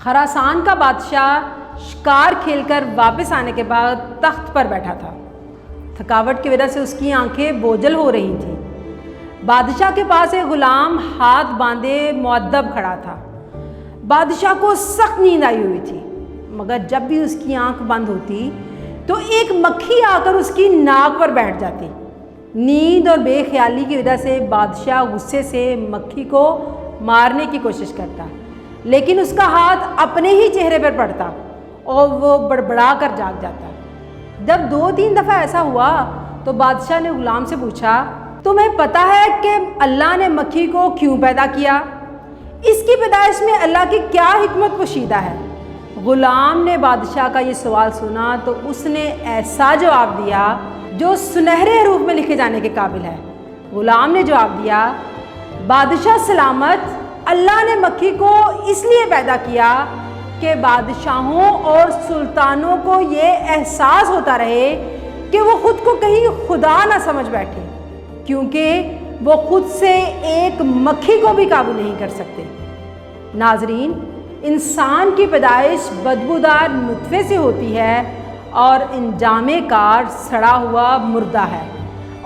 خراسان کا بادشاہ شکار کھیل کر واپس آنے کے بعد تخت پر بیٹھا تھا۔ تھکاوٹ کی وجہ سے اس کی آنکھیں بوجھل ہو رہی تھیں۔ بادشاہ کے پاس ایک غلام ہاتھ باندھے مؤدب کھڑا تھا۔ بادشاہ کو سخت نیند آئی ہوئی تھی، مگر جب بھی اس کی آنکھ بند ہوتی تو ایک مکھی آ کر اس کی ناک پر بیٹھ جاتی۔ نیند اور بے خیالی کی وجہ سے بادشاہ غصے سے مکھی کو مارنے کی کوشش کرتا، لیکن اس کا ہاتھ اپنے ہی چہرے پر پڑتا اور وہ بڑبڑا کر جاگ جاتا۔ جب 2-3 دفعہ ایسا ہوا تو بادشاہ نے غلام سے پوچھا، تمہیں پتہ ہے کہ اللہ نے مکھی کو کیوں پیدا کیا؟ اس کی پیدائش میں اللہ کی کیا حکمت پوشیدہ ہے؟ غلام نے بادشاہ کا یہ سوال سنا تو اس نے ایسا جواب دیا جو سنہرے حروف میں لکھے جانے کے قابل ہے۔ غلام نے جواب دیا، بادشاہ سلامت، اللہ نے مکھی کو اس لیے پیدا کیا کہ بادشاہوں اور سلطانوں کو یہ احساس ہوتا رہے کہ وہ خود کو کہیں خدا نہ سمجھ بیٹھے، کیونکہ وہ خود سے ایک مکھی کو بھی قابو نہیں کر سکتے۔ ناظرین، انسان کی پیدائش بدبودار نطفے سے ہوتی ہے اور انجام کار سڑا ہوا مردہ ہے،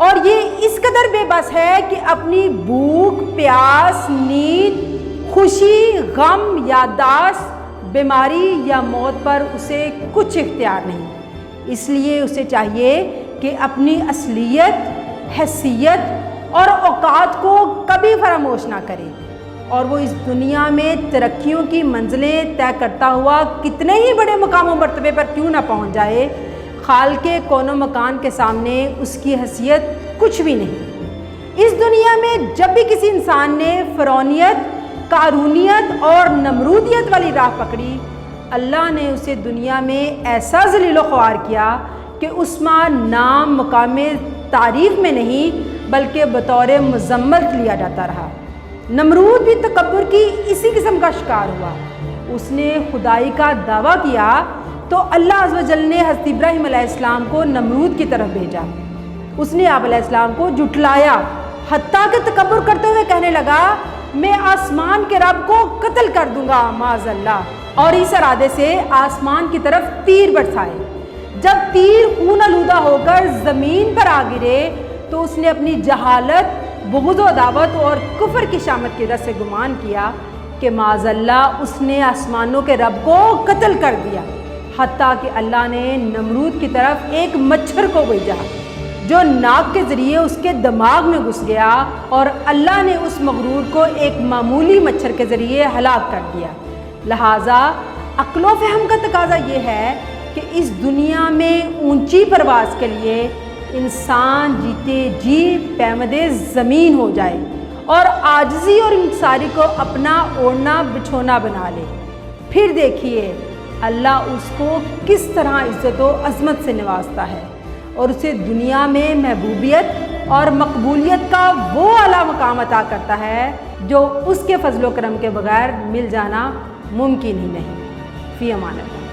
اور یہ اس قدر بے بس ہے کہ اپنی بھوک، پیاس، نیند، خوشی، غم، یادداشت، بیماری یا موت پر اسے کچھ اختیار نہیں۔ اس لیے اسے چاہیے کہ اپنی اصلیت، حیثیت اور اوقات کو کبھی فراموش نہ کرے، اور وہ اس دنیا میں ترقیوں کی منزلیں طے کرتا ہوا کتنے ہی بڑے مقام و مرتبے پر کیوں نہ پہنچ جائے، خالق کون و مکان کے سامنے اس کی حیثیت کچھ بھی نہیں۔ اس دنیا میں جب بھی کسی انسان نے فرعونیت، قارونیت اور نمرودیت والی راہ پکڑی، اللہ نے اسے دنیا میں ایسا ذلیل و خوار کیا کہ عثمان نام مقام تعریف میں نہیں بلکہ بطور مذمت لیا جاتا رہا۔ نمرود بھی تکبر کی اسی قسم کا شکار ہوا۔ اس نے خدائی کا دعویٰ کیا تو اللہ عز و جل نے حضرت ابراہیم علیہ السلام کو نمرود کی طرف بھیجا۔ اس نے آپ علیہ السلام کو جھٹلایا، حتیٰ کہ تکبر کرتے ہوئے کہنے لگا، میں آسمان کے رب کو قتل کر دوں گا معاذ اللہ، اور اس ارادے سے آسمان کی طرف تیر برسائے۔ جب تیر خون آلودہ ہو کر زمین پر آ گرے تو اس نے اپنی جہالت، بغض و عداوت اور کفر کی شامت کی وجہ سے گمان کیا کہ معاذ اللہ اس نے آسمانوں کے رب کو قتل کر دیا، حتیٰ کہ اللہ نے نمرود کی طرف ایک مچھر کو بھیجا جو ناک کے ذریعے اس کے دماغ میں گھس گیا، اور اللہ نے اس مغرور کو ایک معمولی مچھر کے ذریعے ہلاک کر دیا۔ لہٰذا عقل و فہم کا تقاضا یہ ہے کہ اس دنیا میں اونچی پرواز کے لیے انسان جیتے جی پیمد زمین ہو جائے اور عاجزی اور انکساری کو اپنا اوڑھنا بچھونا بنا لے، پھر دیکھیے اللہ اس کو کس طرح عزت و عظمت سے نوازتا ہے اور اسے دنیا میں محبوبیت اور مقبولیت کا وہ اعلیٰ مقام عطا کرتا ہے جو اس کے فضل و کرم کے بغیر مل جانا ممکن ہی نہیں۔ فی امان اللہ۔